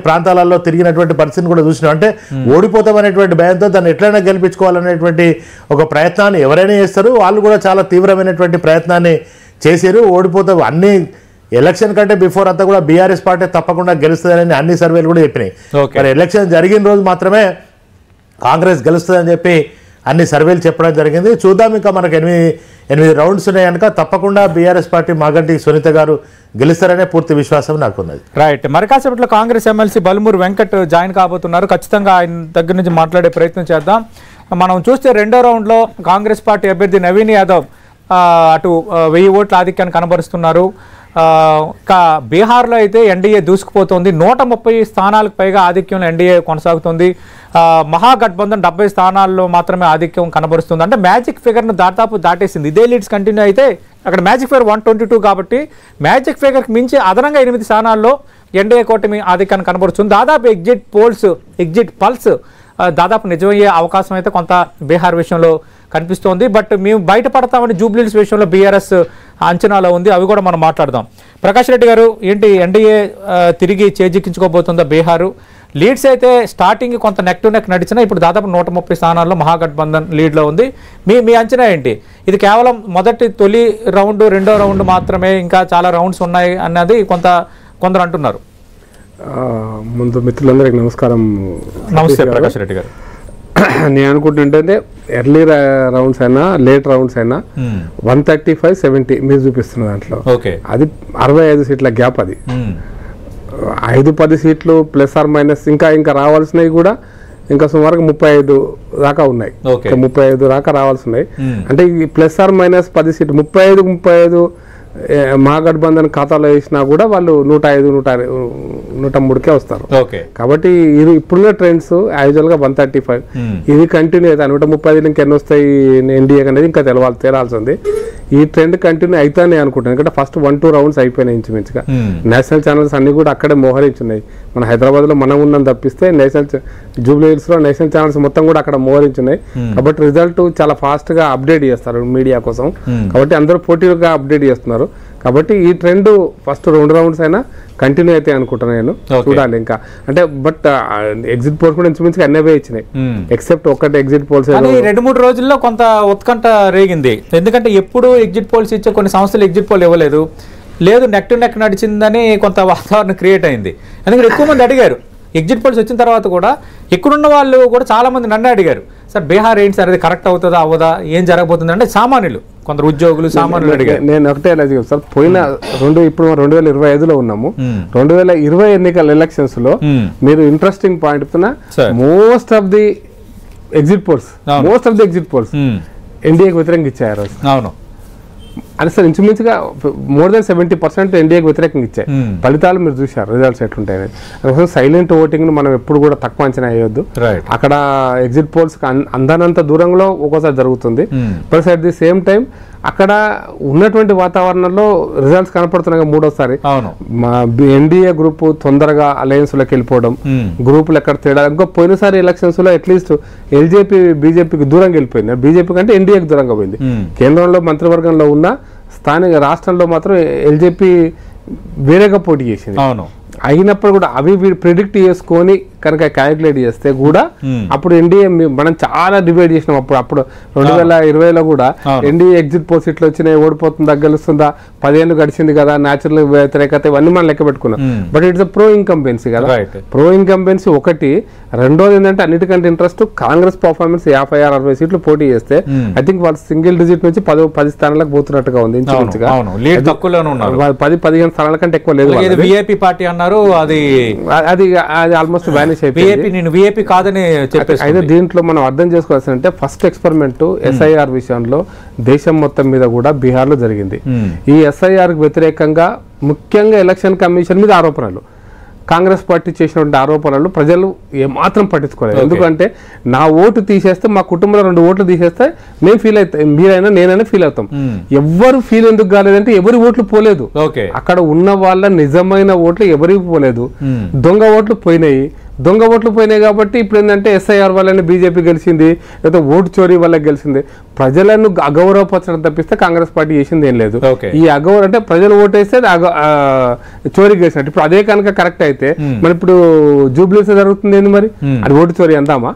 ప్రాంతాలలో తిరిగినటువంటి పరిస్థితిని కూడా చూసినాం. అంటే ఓడిపోతామనేటువంటి భయంతో దాన్ని ఎట్లయినా గెలిపించుకోవాలనేటువంటి ఒక ప్రయత్నాన్ని ఎవరైనా చేస్తారు. వాళ్ళు కూడా చాలా తీవ్రమైనటువంటి ప్రయత్నాన్ని చేశారు. ఓడిపోతాం అన్ని ఎలక్షన్ కంటే బిఫోర్ అంతా కూడా బీఆర్ఎస్ పార్టీ తప్పకుండా గెలుస్తుందని అన్ని సర్వేలు కూడా చెప్పినాయి. మరి ఎలక్షన్ జరిగిన రోజు మాత్రమే కాంగ్రెస్ గెలుస్తుందని చెప్పి అన్ని సర్వేలు చెప్పడం జరిగింది. చూద్దాం, ఇంకా మనకు 8 రౌండ్స్ ఉన్నాయి కనుక తప్పకుండా బీఆర్ఎస్ పార్టీ మాగంటి సునీత గారు గెలుస్తారనే పూర్తి విశ్వాసం నాకున్నది. రైట్. మరి కాసేపట్లో కాంగ్రెస్ ఎమ్మెల్సీ బల్మూరు వెంకట్ జాయిన్ కాబోతున్నారు. ఖచ్చితంగా ఆయన దగ్గర నుంచి మాట్లాడే ప్రయత్నం చేద్దాం. మనం చూస్తే రెండో రౌండ్లో కాంగ్రెస్ పార్టీ అభ్యర్థి నవీన్ యాదవ్ అటు 1000 ఓట్ల ఆధిక్యాన్ని కనబరుస్తున్నారు. బీహార్లో అయితే ఎన్డీఏ దూసుకుపోతుంది. 130 స్థానాలకు పైగా ఆధిక్యంలో ఎన్డీఏ కొనసాగుతుంది. మహాగఠబంధన్ 70 స్థానాల్లో మాత్రమే ఆధిక్యం కనబరుస్తుంది. అంటే మ్యాజిక్ ఫిగర్ను దాటేసింది. ఇదే లీడ్స్ కంటిన్యూ అయితే అక్కడ మ్యాజిక్ ఫిగర్ 122 కాబట్టి మ్యాజిక్ ఫిగర్కి మించి అదనంగా 8 స్థానాల్లో ఎన్డీఏ కూటమి ఆధిక్యాన్ని కనబరుస్తుంది. దాదాపు ఎగ్జిట్ పల్స్ దాదాపు నిజమయ్యే అవకాశం అయితే కొంత బీహార్ విషయంలో కనిపిస్తోంది. బట్ మేము బయటపడతామని జూబ్లీహిల్స్ విషయంలో బీఆర్ఎస్ అంచనాలో ఉంది. అవి కూడా మనం మాట్లాడదాం. ప్రకాష్ రెడ్డి గారు, ఏంటి ఎన్డీఏ తిరిగి చేజిక్కించుకోబోతుందా బీహారు? లీడ్స్ అయితే స్టార్టింగ్ కొంత నెక్ టు నెక్ నడిచినా ఇప్పుడు దాదాపు 130 స్థానాల్లో మహాగఠబంధన్ లీడ్లో ఉంది. మీ అంచనా ఏంటి? ఇది కేవలం తొలి రౌండ్, రెండో రౌండ్ మాత్రమే, ఇంకా చాలా రౌండ్స్ ఉన్నాయి అన్నది కొందరు అంటున్నారు. ముందు మిత్రులందరికీ నమస్కారం. నమస్తే ప్రకాష్ రెడ్డి గారు. నేను అనుకుంటుంటే ఎర్లీ రౌండ్స్ అయినా లేట్ రౌండ్స్ అయినా 135-70 మీరు చూపిస్తున్న దాంట్లో అది 65 సీట్ల గ్యాప్. అది 5-10 సీట్లు ప్లస్ ఆర్ మైనస్ ఇంకా రావాల్సినవి కూడా ఇంకా సుమారుగా 35 దాకా ఉన్నాయి. 35 దాకా రావాల్సినవి. అంటే ఈ ప్లస్ ఆర్ మైనస్ 10 సీట్లు 35 మహాగఠబంధన్ ఖాతాలో వేసినా కూడా వాళ్ళు 105-103కే వస్తారు. కాబట్టి ఇది ఇప్పుడున్న ట్రెండ్స్ యాజువల్గా 135 ఇది కంటిన్యూ అయితే 130 ఇంకెన్ని వస్తాయి ఎన్డీఏ అనేది ఇంకా తేలాల్సింది. ఈ ట్రెండ్ కంటిన్యూ అవుతానే అనుకుంటాను. ఎందుకంటే ఫస్ట్ 1-2 రౌండ్స్ అయిపోయినాయి ఇంచుమించుగా. నేషనల్ ఛానల్స్ అన్ని కూడా అక్కడే మోహరించున్నాయి. మన హైదరాబాద్లో మనం ఉన్నాం తప్పిస్తే జూబ్లీహిల్స్లో నేషనల్ ఛానల్స్ మొత్తం కూడా అక్కడ మోహరించున్నాయి. కాబట్టి రిజల్ట్ చాలా ఫాస్ట్గా అప్డేట్ చేస్తారు మీడియా కోసం. కాబట్టి అందరూ పోటీగా అప్డేట్ చేస్తున్నారు. కాబట్టి ఈ ట్రెండ్ ఫస్ట్ 2 రౌండ్స్ అయినా కంటిన్యూ అయితే అనుకుంటున్నాను నేను. చూడాలి ఇంకా. అంటే బట్ ఎగ్జిట్ పోల్స్ కూడా ఇంచుమించుగా అన్నీ ఇచ్చినాయి ఎక్సెప్ట్ ఒక్కటి ఎగ్జిట్ పోల్స్. 2-3 రోజుల్లో కొంత ఉత్కంఠ రేగింది. ఎందుకంటే ఎప్పుడు ఎగ్జిట్ పోల్స్ ఇచ్చే కొన్ని సంస్థలు ఎగ్జిట్ పోల్ ఇవ్వలేదు. నెక్ టు నెక్ నడిచిందని కొంత వాతావరణం క్రియేట్ అయింది. ఎందుకంటే ఎక్కువ మంది అడిగారు. ఎగ్జిట్ పోల్స్ వచ్చిన తర్వాత కూడా ఇక్కడున్న వాళ్ళు కూడా చాలా మంది నన్ను అడిగారు, సార్ బీహార్ ఏంటి సార్, అది కరెక్ట్ అవుతుందా అవ్వదా, ఏం జరగబోతుంది అంటే సామాన్యులు, కొందరు ఉద్యోగులు, సామాన్యులు అడిగారు. నేను ఒకటే సార్, పోయిన ఇప్పుడు 2025లో ఉన్నాము. 2020 ఎన్నికల ఎలక్షన్స్ లో మీరు interesting point most of the exit polls ఎన్డీఏకి వ్యతిరేకంగా ఇచ్చారు. అవును, అది సార్ ఇంచుమించుగా more than 70% ఎన్డీఏకి వ్యతిరేకంగా ఇచ్చాయి. ఫలితాలు మీరు చూశారు, రిజల్ట్స్ ఎట్లుంటాయి. అందుకోసం సైలెంట్ ఓటింగ్ మనం ఎప్పుడు కూడా తక్కువ అంచనా వేయొద్దు. అక్కడ ఎగ్జిట్ పోల్స్ అందనంత దూరంలో ఒక్కోసారి జరుగుతుంది. Plus at the same time అక్కడ ఉన్నటువంటి వాతావరణంలో రిజల్ట్స్ కనపడుతున్నాయి. మూడోసారి ఎన్డీఏ గ్రూప్ తొందరగా అలయన్స్ లోకి వెళ్ళిపోవడం, గ్రూపులు ఎక్కడ తేడా. ఇంకా పోయినసారి ఎలక్షన్స్ లో అట్లీస్ట్ ఎల్జేపీ బీజేపీకి దూరంగా వెళ్ళిపోయింది. బీజేపీ కంటే ఎన్డీఏకి దూరంగా పోయింది. కేంద్రంలో మంత్రివర్గంలో ఉన్న స్థానిక రాష్ట్రంలో మాత్రం ఎల్జేపీ వేరేగా పోటీ చేసింది. అయినప్పుడు కూడా అవి ప్రిడిక్ట్ చేసుకొని కనుక క్యాలిక్యులేట్ చేస్తే కూడా అప్పుడు ఎన్డీఏ మనం చాలా డిబేట్ చేసినాం. అప్పుడు 2020లో కూడా ఎన్డీఏ ఎగ్జిట్ పోల్స్ ఇట్లా వచ్చినాయి, ఓడిపోతుందా గెలుస్తుందా, 10 ఏళ్ళు గడిచింది కదా, న్యాచురల్ వ్యతిరేకత, ఇవన్నీ మనం లెక్క పెట్టుకున్నాం. బట్ ఇట్స్ ప్రో ఇన్కంబెన్సీ కదా. ప్రో ఇన్కంబెన్సీ ఒకటి. రెండోది ఏంటంటే అన్నిటికంటే ఇంట్రెస్ట్ కాంగ్రెస్ పర్ఫార్మెన్స్. 56-60 సీట్లు పోటీ చేస్తే ఐ థింక్ వాళ్ళు సింగిల్ డిజిట్ నుంచి 10 స్థానాలకు పోతున్నట్టుగా ఉంది. ఇంచుమించుగా 10-15 స్థానాల కంటే ఎక్కువ లేదు. అది ఆల్మోస్ట్ అయితే దీంట్లో మనం అర్థం చేసుకోవాల్సిందంటే ఫస్ట్ ఎక్స్పెరిమెంట్ ఎస్ఐఆర్ విషయంలో దేశం మొత్తం మీద కూడా బీహార్ లో జరిగింది. ఈ ఎస్ఐఆర్ కు వ్యతిరేకంగా ముఖ్యంగా ఎలక్షన్ కమిషన్ మీద ఆరోపణలు, కాంగ్రెస్ పార్టీ చేసినటువంటి ఆరోపణలు ప్రజలు ఏమాత్రం పట్టించుకోలేదు. ఎందుకంటే నా ఓటు తీసేస్తే, మా కుటుంబంలో 2 ఓట్లు తీసేస్తే మేము ఫీల్ అవుతాం, మీరైనా నేనైనా ఫీల్ అవుతాం. ఎవరు ఫీల్ ఎందుకు కాలేదంటే ఎవరి ఓట్లు పోలేదు. అక్కడ ఉన్న వాళ్ళ నిజమైన ఓట్లు ఎవరికి పోలేదు, దొంగ ఓట్లు పోయినాయి. దొంగ ఓట్లు పోయినాయి కాబట్టి ఇప్పుడు ఏంటంటే ఎస్ఐఆర్ వల్లనే బీజేపీ గెలిచింది, లేదా ఓటు చోరీ వల్ల గెలిచింది. ప్రజలను అగౌరవపరచడం తప్పిస్తే కాంగ్రెస్ పార్టీ చేసింది ఏం లేదు. ఈ అగౌరవ అంటే ప్రజలు ఓటేస్తే చోరీ గెలిచినట్టు. ఇప్పుడు అదే కనుక కరెక్ట్ అయితే మరి ఇప్పుడు జూబ్లీస్ జరుగుతుంది ఏంది మరి, అది ఓటు చోరీ అందామా?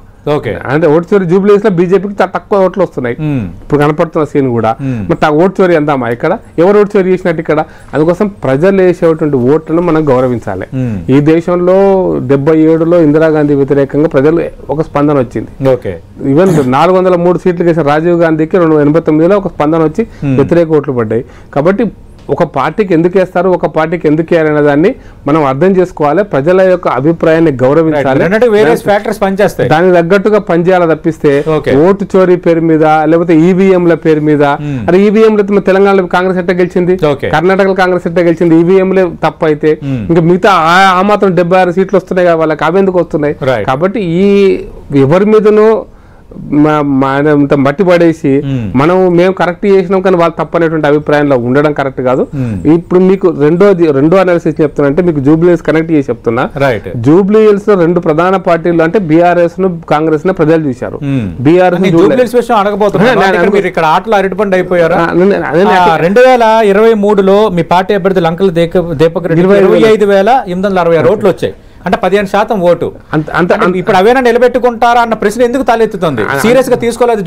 అంటే ఓటు చోరీ జూబ్లీస్ లో బీజేపీకి తక్కువ ఓట్లు వస్తున్నాయి ఇప్పుడు కనపడుతున్న సీన్ కూడా. మరి ఓటు చోరీ అందామా ఇక్కడ? ఎవరు ఓటు చోరీ చేసినట్టు ఇక్కడ? అందుకోసం ప్రజలు వేసేటువంటి ఓట్లను మనం గౌరవించాలి. ఈ దేశంలో 77లో ఇందిరాగాంధీ వ్యతిరేకంగా ప్రజలు ఒక స్పందన వచ్చింది. ఈవెన్ 403 సీట్లు వేసిన రాజీవ్ గాంధీకి 289లో ఒక స్పందన వచ్చి వ్యతిరేక ఓట్లు పడ్డాయి. కాబట్టి ఒక పార్టీకి ఎందుకు వేస్తారు, ఒక పార్టీకి ఎందుకు వేయాలనే దాన్ని మనం అర్థం చేసుకోవాలి. ప్రజల యొక్క అభిప్రాయాన్ని గౌరవించాలి, దానికి తగ్గట్టుగా పనిచేయాలి. తప్పిస్తే ఓటు చోరీ పేరు మీద లేకపోతే ఈవీఎంల పేరు మీద, అది ఈవీఎంలు తెలంగాణలో కాంగ్రెస్ ఎట్ట గెలిచింది, కర్ణాటకలో కాంగ్రెస్ ఎట్ట గెలిచింది, ఈవీఎంలే తప్పు అయితే ఇంకా మిగతా ఆ మాత్రం 76 సీట్లు వస్తున్నాయి కదా వాళ్ళకి, అవి ఎందుకు వస్తున్నాయి? కాబట్టి ఈ ఎవరి మీదనో మట్టి పడేసి మేము కరెక్ట్ చేసినాం కానీ వాళ్ళు తప్పనేటువంటి అభిప్రాయంలో ఉండడం కరెక్ట్ కాదు. ఇప్పుడు మీకు రెండో అనాలిసిస్ చెప్తున్నా, మీకు జూబ్లీహిల్స్ కనెక్ట్ చేసి చెప్తున్నా. జూబ్లీహిల్స్ లో 2 ప్రధాన పార్టీలు అంటే బీఆర్ఎస్ ను కాంగ్రెస్ ను ప్రజలు చూశారు. బీఆర్ఎస్ ఇక్కడ ఆటలు అరటిపండు అయిపోయారా? 2023లో మీ పార్టీ అభ్యర్థి లంకల దీపక్ రెడ్డి 25,860 ఓట్లు వచ్చాయి, అంటే 15% ఓటు. ఇప్పుడు అవేనా నిలబెట్టుకుంటారా అన్న ప్రశ్న ఎందుకు తలెత్తుతుంది? సీరియస్ గా తీసుకోలేదు